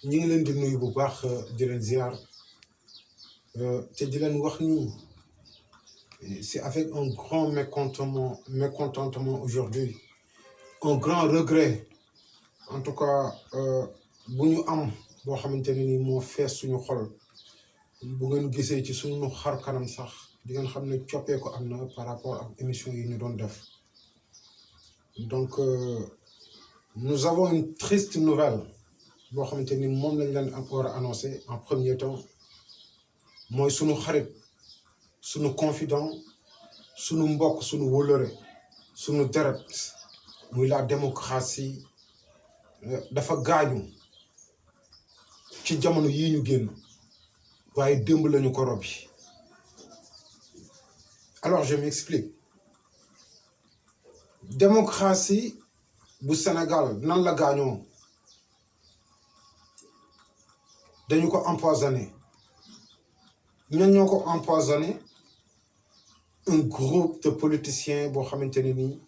ñi ngi leen di nuyu bu baax di leen ziar te di leen wax ni c'est avec un grand mécontentement aujourd'hui, un grand regret en tout cas bu ñu am boo xamante ne ni moo fees suñu xol bu ngeen gisee ci suñu xar kanam sax di ngeen xam ne coppeeku am na par rapport ak émission yi ñu doon def. Donc nous avons une triste nouvelle boo xamante ni moom lañ leen war a annoncé en premier temps mooy suñu xarit suñu confident suñu mbokk suñu wóllëre suñu deret muy la démocratie dafa gaañu ci jamono yii ñu génn waaye démb lañu ko robi. Alors je m'explique. Démocratie bu Sénégal nan la gaañoo dañu ko empoisonné ñan ñoo ko empoisonné un groupe de politiciens boo xamante ne nii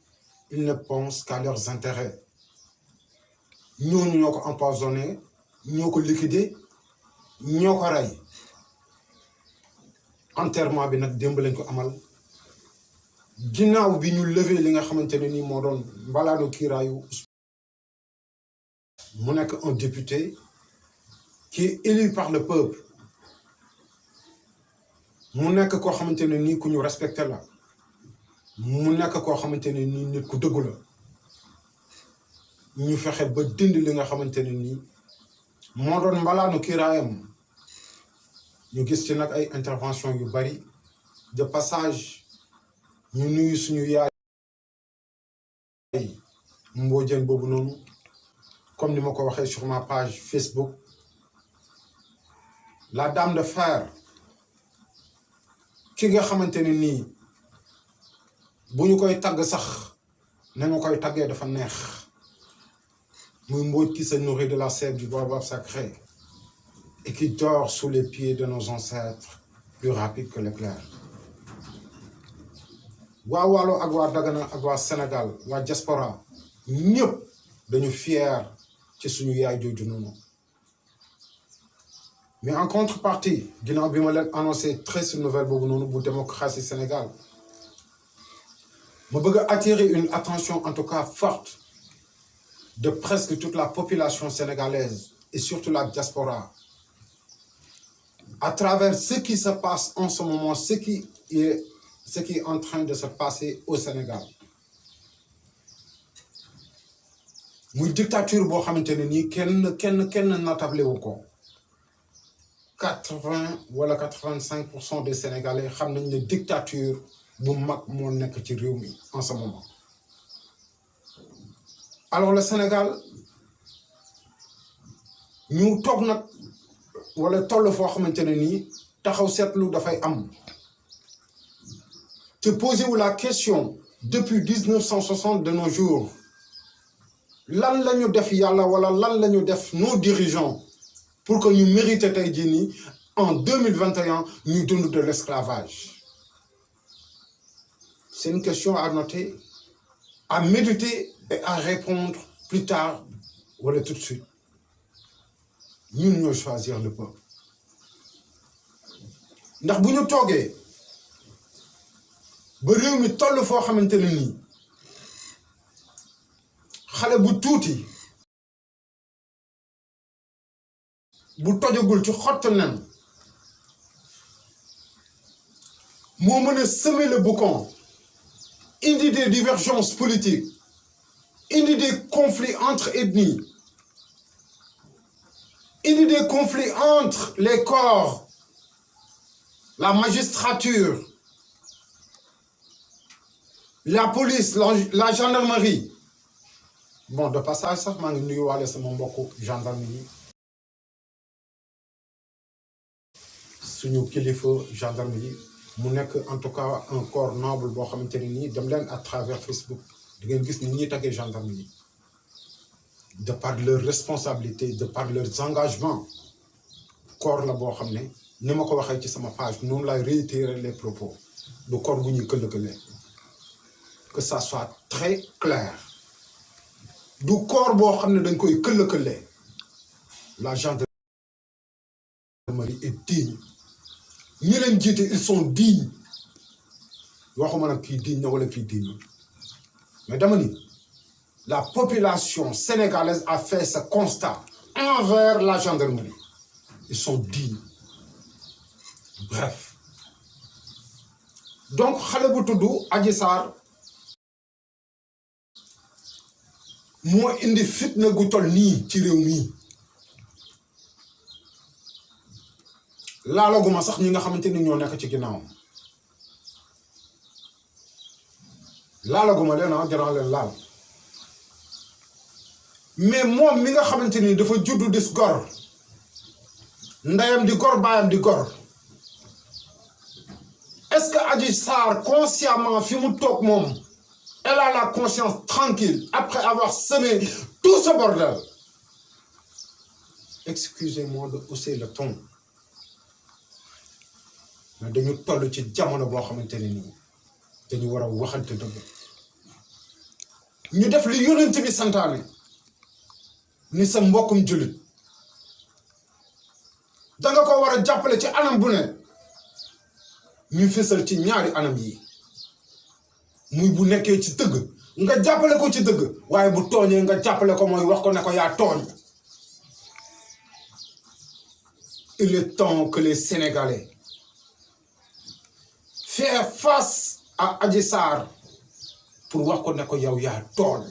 ils ne pensent qu'à leurs intérêts ñooñu ñoo ko empoisonné ñoo ko liquidé ñoo ko rey. Enterrement bi nag démb lañ ko amal ginnaaw bi ñu levé li nga xamante ne nii moo doon mbalaanu kiiraayu mu nekk un député qui est élu par le peuple mu nekk koo xamante ne nii ku ñu respecté la mu nekk koo xamante ne nii nit ku dëggu la ñu fexe ba dindi li nga xamante ne nii moo doon mbalaanu kiiraayam. ñu gis ci nag ay intervention yu bari de passage ñu nuyu suñu yaay mboojeen boobu noonu comme ni ma ko waxee sur ma page Facebook la dame de fer ki nga xamante ne nii bu ñu koy tagg sax na nga koy taggee dafa neex muy Mbodj qui se nourrit de la sève du baobab sacré et qui dort sous les pieds de nos ancêtres plus rapide que l'éclair. waa Waalo ak waa Dagana ak waa Sénégal waa diaspora ñëpp dañu fier ci suñu yaay jooju noonu. Mais en contrepartie ginnaaw bi ma leen annoncé triste nouvelle boobu noonu bu démocratie Sénégal ma bëgg a attirer une attention en tout cas forte de presque toute la population sénégalaise et surtout la diaspora à travers ce qui se passe en ce moment, ce qui est en train de se passer au Sénégal. muy dictature boo xamante ne nii kenn natable wu ko 80 wala 85% des Sénégalais xam nañ ne dictature bu mag moo nekk ci réew mi en ce moment. Alors le Sénégal ñu toog nag wala toll foo xamante ne nii taxaw seetlu dafay am te posé wu la question depuis 1960 de nos jours lan la ñu def yàlla wala lan la ñu def nos dirigeants pour que ñu mérité tey jii nii en 2021 ñu dund de l'esclavage. C'est une question à noter, à méditer et à répondre plus tard wala tout de suite. ñun ñoo choisir le peuple ndax bu ñu toogee ba réew mi toll foo xamante ne nii xale bu tuuti bu tojagul ci xottu nen moo mën a semer le boucan indi des divergences politiques indi des conflits entre ethnies indi des conflits entre les corps, la magistrature, la police, la gendarmerie. Bon, de passage sax maa ngi nuyuwaale sama mbokku gendarmerie suñu kilifa gendarmerie mu nekk en tout cas un corps noble boo xamante ne nii dem leen à travers Facebook di ngeen gis ni ñuy taggee gendarmerie de par leur responsabilité de par leurs engagements corps la boo xam ne ni ma ko waxee ci sama page noonu laay réitérer les propos du corps gu ñuy këllëkëlee que ça soit très clair du corps boo xam ne dañ koy këllëkëlee la gendarmerie est digne. ñi leen jiite ils sont dignes waxuma nag kii digne na wala kii digne mais dama ni la population sénégalaise a fait ce constat envers la gendarmerie. Ils sont dignes. Bref. Donc xale bu tudd Adji Sarr moo indi fitna gu tol nii ci réew mi laalaguma sax ñi nga xamante ni ñoo nekk ci ginnaawam laalaguma leen dinaa leen laal mais moom mi nga xamante ni dafa juddu dis gor ndeyam di gor baayam di gor est-ce que Adji Sarr consciemment fi mu toog moom elle a la conscience tranquille après avoir semé tout ce bordel? Excusez-moi de hausser le ton mais dañu toll ci jamono boo xamante ne nii dañu war a waxante dëgg ñu def li yonent bi santaane ni sa mbokkum jullit danga ko war a jàppale ci anam bu ne ñu fësal ci ñaari anam yi muy bu nekkee ci dëgg nga jàppale ko ci dëgg waaye bu tooñee nga jàppale ko mooy wax ko ne ko yaa tooñ. Il est temps que les Sénégalais fassent face à Adji Sarr pour wax ko ne ko yow yaa tooñ.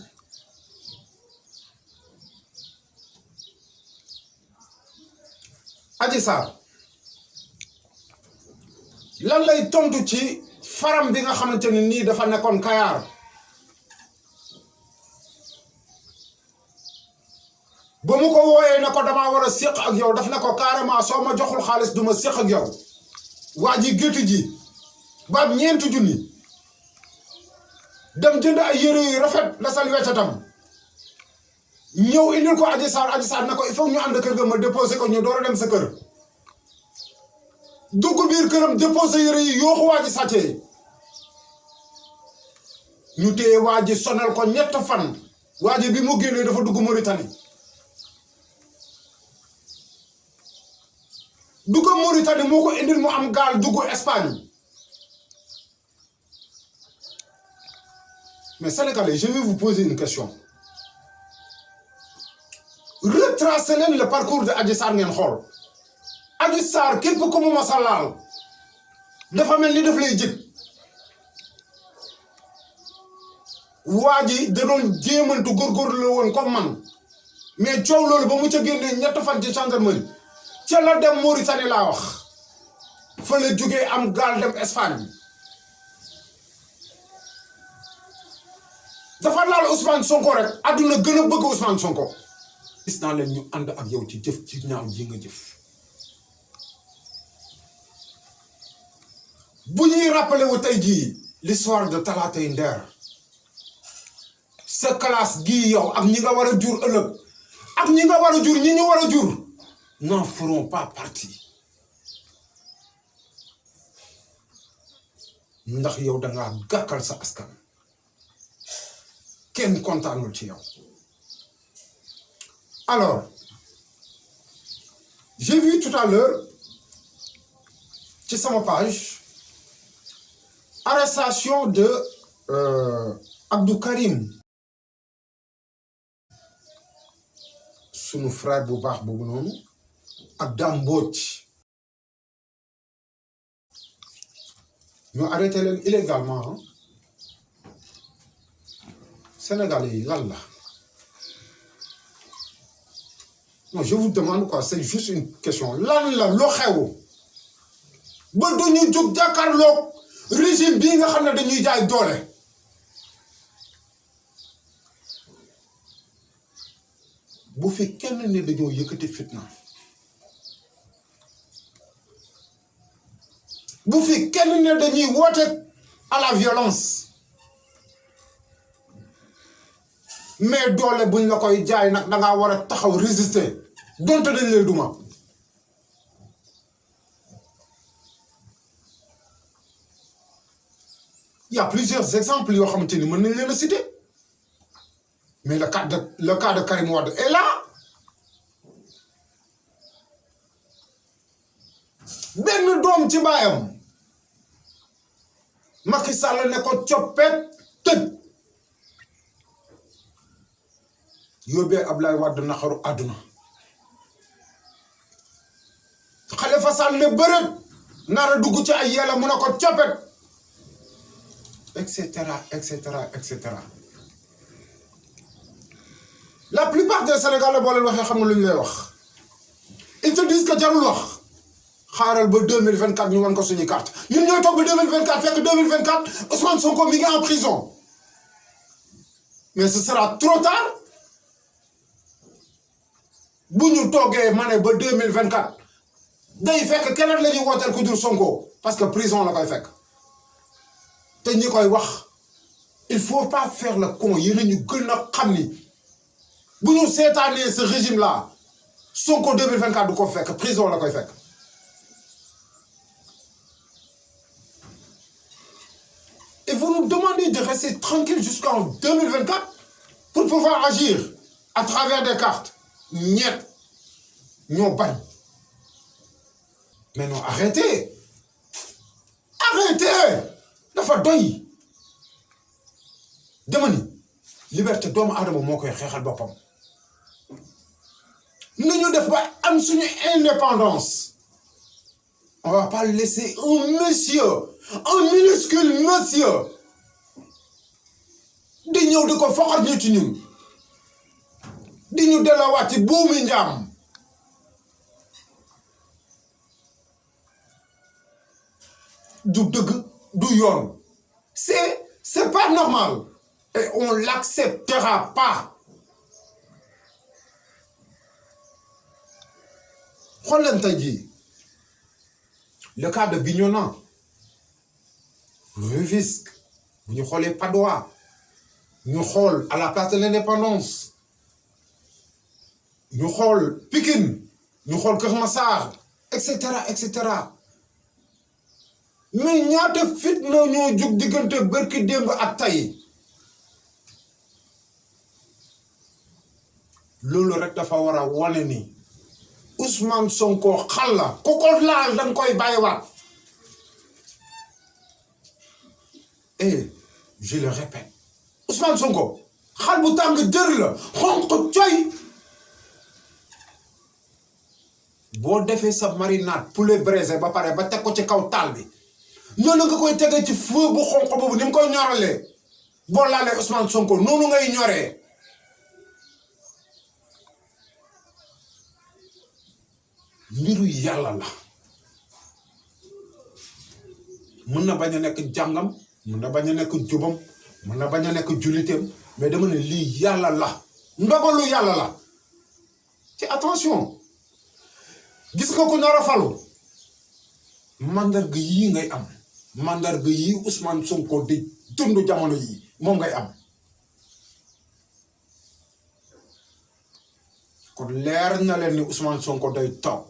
Adji Sarr lan lay tontu ci faram bi nga xamante ne nii dafa nekkoon Kayar ba mu ko wooyee ne ko damaa war a séq ak yow daf ne ko carrément soo ma joxul xaalis du ma séq ak yow waa ji gétti ji ba am 4 junni dem jënd ay yére yu rafet la sal weccatam ñëw indil ko Adji Sarr ne ko il faut ñu ànd kër ga ma déposé ko ñu door a dem sa kër dugg biir këram déposé yére yi yooxu waa ji sàccee ñu téye waa ji sonal ko 3 fan waa ji bi mu génnee dafa dugg Mauritanie dugg Mauritanie moo ko indil mu am gaal dugg Espagne. Mais Sénégalais, je vais vous poser une question. Retracez leen le parcours de Adji Sarr ngeen xool Adji Sarr képp ku mu masa laal dafa mel ni daf lay jëg waa ji da doon jéemantu góorgóorlu la woon comme man mais coow loolu ba mu ca génnee 3 fan ci gendarmerie ca la dem Mauritanie laa wax fa la jógee am gaal dem Espagne dafa laal Ousmane Sonko rek àdduna gën a bëgg Ousmane Sonko gis naa leen ñu ànd ak yow ci jëf ci ñaaw ji nga jëf bu ñuy rappelé wu tey jii l'histoire de Talatay Nder sa classe gii yow ak ñi nga war a jur ëllëg ak ñi nga war a jur ñi ñu war a jur n'en feront pas partie ndax yow dangaa gàkkal sa askan kenn kontaanul ci yow. Alors j'ai vu tout à l'heure ci sama page arrestation de Abdou Karim sunu frère bu baax boobu noonu ak Dame Mbodj ñu arrêté leen illégalement Sénégalais yi lan la non je vous demande quoi c'est juste une question lan la loo xew ba duñu jóg jàkkaarloog régime bii nga xam ne dañuy jaay doole bu fi kenn ne dañoo yëkkati fitna bu fi kenn ne dañuy woote à la violence mais doole buñ la koy jaay nag dangaa war a taxaw résister donte dañ lay duma il y a plusieurs exemples yoo xamante ni mën nañ leen a citer mais le cas de Karim Wade est là benn doom ci baayam Macky Sall ne ko coppet tëj yóbbee Ablaye Wade naxaru àdduna Khalifa Sall ne bërët nara dugg ci ay yella mu ne ko coppet etc etc etc. La plupart des Sénégalais boo leen waxee xam nga lu ñu lay wax ils te disent que jarul wax xaaral ba 2024 ñu wan ko suñu carte ñun ñooy toog ba 2024 fekk 2024 Ousmane Sonko mi ngi en prison mais ce sera trop tard bu ñu toogee ma ne ba 2024 day fekk keneen la ñuy wooteel ku dul Sonko parce que prison la koy fekk te ñi koy wax il faut pas faire le con yéen a ñu gën a xam ni bu ñu seetaanee ce régime là Sonko 2024 du ko fekk prison la koy fekk. Et vous nous demandez de rester tranquille jusqu'en 2024 pour pouvoir agir à travers des cartes. Niet ñoo bañ. Mais non, arrêtez. Arrêtez. Dafa doy. dama ni liberté doomu aadama moo koy xeexal boppam. Nañu def ba am suñu indépendance. On va pas laisser un monsieur, un minuscule monsieur di ñëw di ko foxat ñu ci ñun di ñu delawaat ci buumi njaam. Du dëgg du yoon. C'est pas normal et on l'acceptera pas. xool leen tey jii le cas de Bignona, Rufisque, bu ñu xoolee Patte d'Oie, ñu xool à la place de l'Indépendance, ñu xool Pikine, ñu xool Keur Massar, etc. mais ñaata fitna ñoo jug diggante bërki démb ak tey loolu rek dafa war a wane ni Ousmane Sonko xal la ku ko laal danga koy bàyyiwaat. Et je le répète Ousmane Sonko xal bu tàng jër la xonq coy. boo defee sa marinade poulet braisé ba pare ba teg ko ci kaw taal bi noonu nga koy tegee ci feu bu xonq boobu ni mu koy ñoralee boo laalee Ousmane Sonko noonu ngay ñoree. mbiru yàlla la mën na bañ a nekk jàngam mën na bañ a nekk jubam mën na bañ a nekk julliteem mais dama ne lii yàlla la ndogalu yàlla la. ci attention gis nga ko nar a falu mandarga yii ngay am mandarga yii Ousmane Sonko di dund jamono yii moom ngay am. kon leer na leen ni Ousmane Sonko day toog.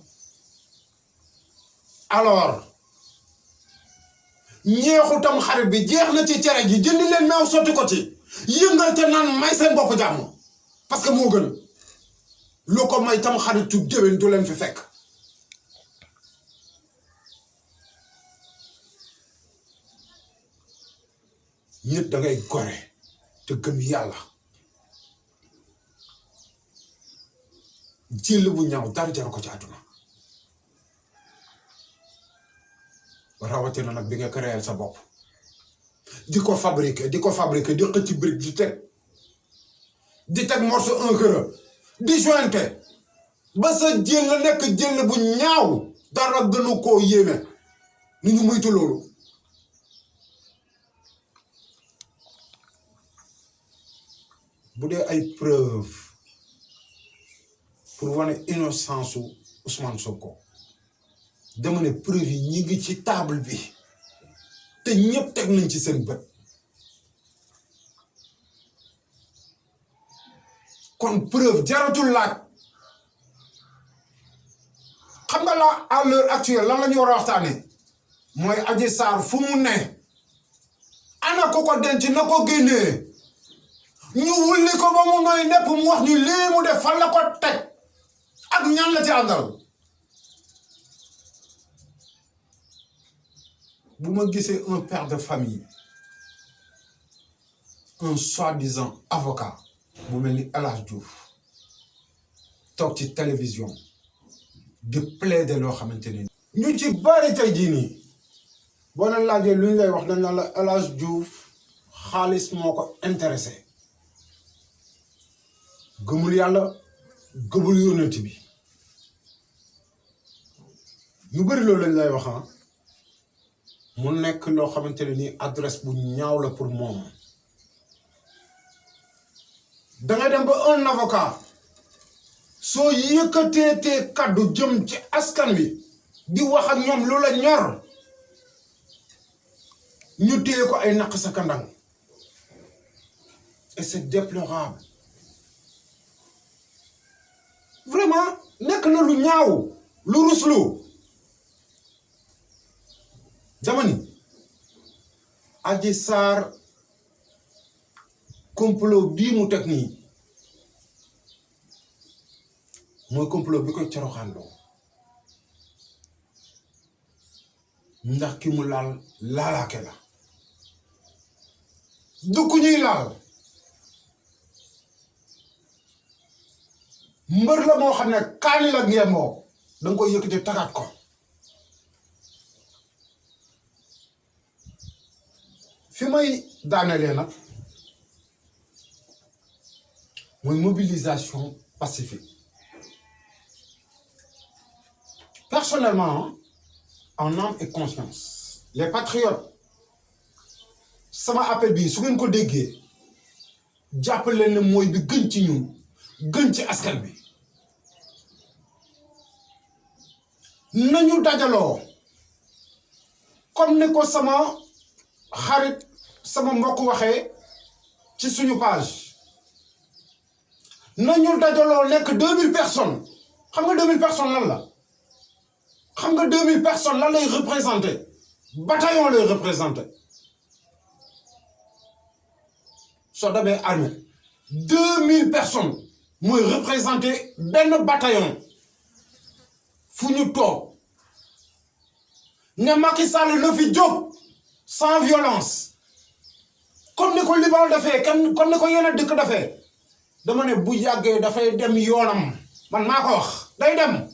alors ñeexu tam xarit bi jeex na ci cere ji jëndi leen meew sotti ko ci yëngal te naan may seen bopp jàmm parce que moo gën lu ko may tam xaritu déwén du leen fi fekk. nit da ngay gore te gëm yàlla jël bu ñaaw dara jaru ko ci àdduna rawatina nag bi nga créer sa bopp di ko fabriquer di xëcc brique di teg morceau un kër di jointe ba sa jël la nekk jël bu ñaaw dara gënu koo yéeme ni ñu moytu loolu. bu dee ay preuve pour wane innocence su Ousmane Sonko dama ne preuve yi ñi ngi ci table bi te ñëpp teg nañ ci seen bët kon preuve jaratul laaj. xam nga la à l'heure actuelle lan la ñu war a waxtaane mooy Adji Sarr fu mu ne ana ko ko denc na ko génnee ñu wulli ko ba mu nooy nepp mu wax ñu lii mu def fan la ko teg ak ñan la ci àndal bu ma gisee un père de famille un soi-disant avocat bu mel ni El Hadj Diouf toog ci télévision di plaider loo xamante ne ñu ci bari tey jii nii boo leen laajee lu ñu lay wax dañ naan la El Hadj Diouf xaalis moo ko intéressé gëmul yàlla gëmul yonent bi ñu bëri loolu lañ lay wax mu nekk loo xamante ne nii adresse bu ñaaw la pour moom dangay dem ba un avocat soo yëkkatee te kaddu jëm ci askan wi di wax ak ñoom lu la ñor ñu téye ko ay naq sa kandang et c'est déplorable vraiment nekk na lu ñaaw lu ruslu dama ni Adji Sarr complot bii mu teg nii mooy complot bi koy coroxaandoo ndax ki mu laal laalaake la du ku ñuy laal mbër la moo xam ne kaani la ngeemoo danga koy yëkkati tagaat ko fi may daanelee nag mooy mobilisation pacifique personnellement en âme et conscience les patriotes sama appel bi su ngeen ko déggee jàpp leen ne mooy bi gën ci ñun gën ci askan bi nañu dajaloo comme ni ko sama xarit sama mbokk waxee ci suñu page nañu dajaloo nekk 2000 personnes xam nga 2000 personnes lan la xam nga 2000 personnes lan lay représenté bataillon lay représenté soo demee armée 2000 personnes mooy représenté benn bataillon fu ñu toog ne Macky Sall na fi jóg sans violence comme ni ko Liban dafee comme ni ko yeneen dëkk dafee dama ne bu yàggee dafay dem yoonam man maa ko wax day dem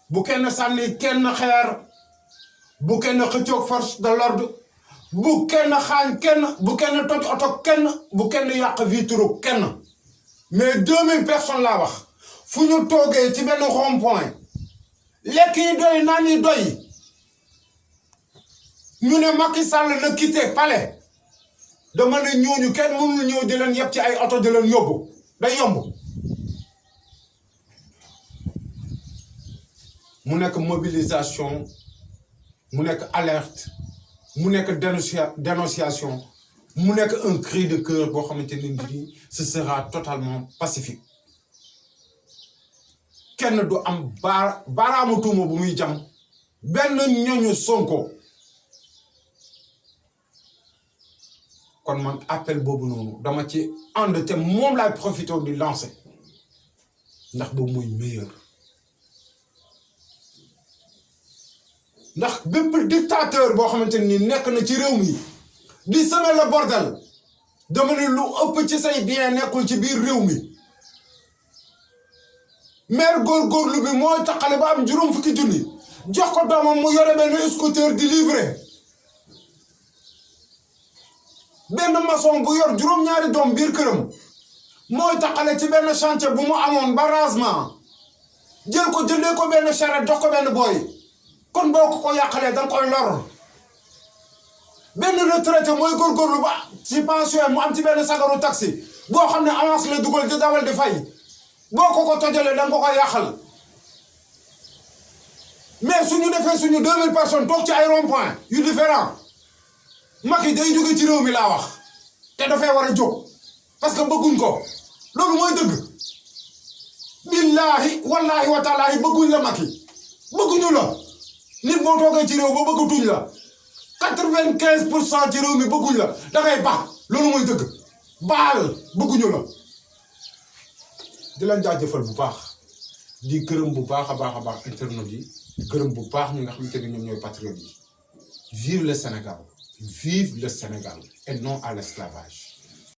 bu kenn sànni kenn xeer bu kenn xëccoog force de l'ordre bu kenn xaañ kenn bu kenn toj oto kenn bu kenn yàq vitre kenn mais 2000 personnes laa wax fu ñu toogee ci benn rond-point lekk yi doy naan yi doy ñu ne Macky Sall na quitté palais dama ne ñooñu kenn mënul ñëw di leen yeb ci ay oto di leen yóbbu day yomb mu nekk mobilisation mu nekk alerte mu nekk dénonciation mu nekk un cri de cœur boo xamante ne nii ce sera totalement pacifique kenn du am baaraamu tuuma bu muy jam benn ñoñu Sonko kon man appel boobu noonu dama ci ànd te moom laay profité di lancer ndax boobu mooy meilleur ndax bépp dictateur boo xamante ni nekk na ci réew mi di semer le bordel dama ne lu ëpp ci say bien nekkul ci biir réew mi maire góorgóorlu bi mooy taxale ba am juróom fukki junni jox ko doomam mu yore benn scooter di livrer benn maçon bu yor juróom-ñaari doom biir këram mooy taxale ci benn chantier bu mu amoon ba rasement jël ko jëndee ko benn charrette jox ko benn boy kon boo ko yàqalee danga koy lor benn retraité mooy góorgóorlu ba ci pension mu am ci benn sagaru taxi boo xam ne avance la dugal di dawal di fay boo ko tojalee danga ko koy yàqal mais suñu defee suñu 2000 personnes toog ci ay rond-point yu différent Macky day jóge ci réew mi laa wax te dafay war a jóg parce que bëgguñ ko loolu mooy dëgg billaahi wallaahi wa taalaahi bëgguñ la Macky bëgguñu la nit boo toogee ci réew ba bëggatuñ la 95% ci réew mi bëgguñ la dangay baax loolu mooy dëgg baal bëgguñu la di leen jaajëfal bu baax di gërëm bu baax a baax internautes yi gërëm bu baax ñi nga xamante ne ñoom ñooy patriotes yi Vive le Sénégal. Vive le Sénégal et non à l'esclavage.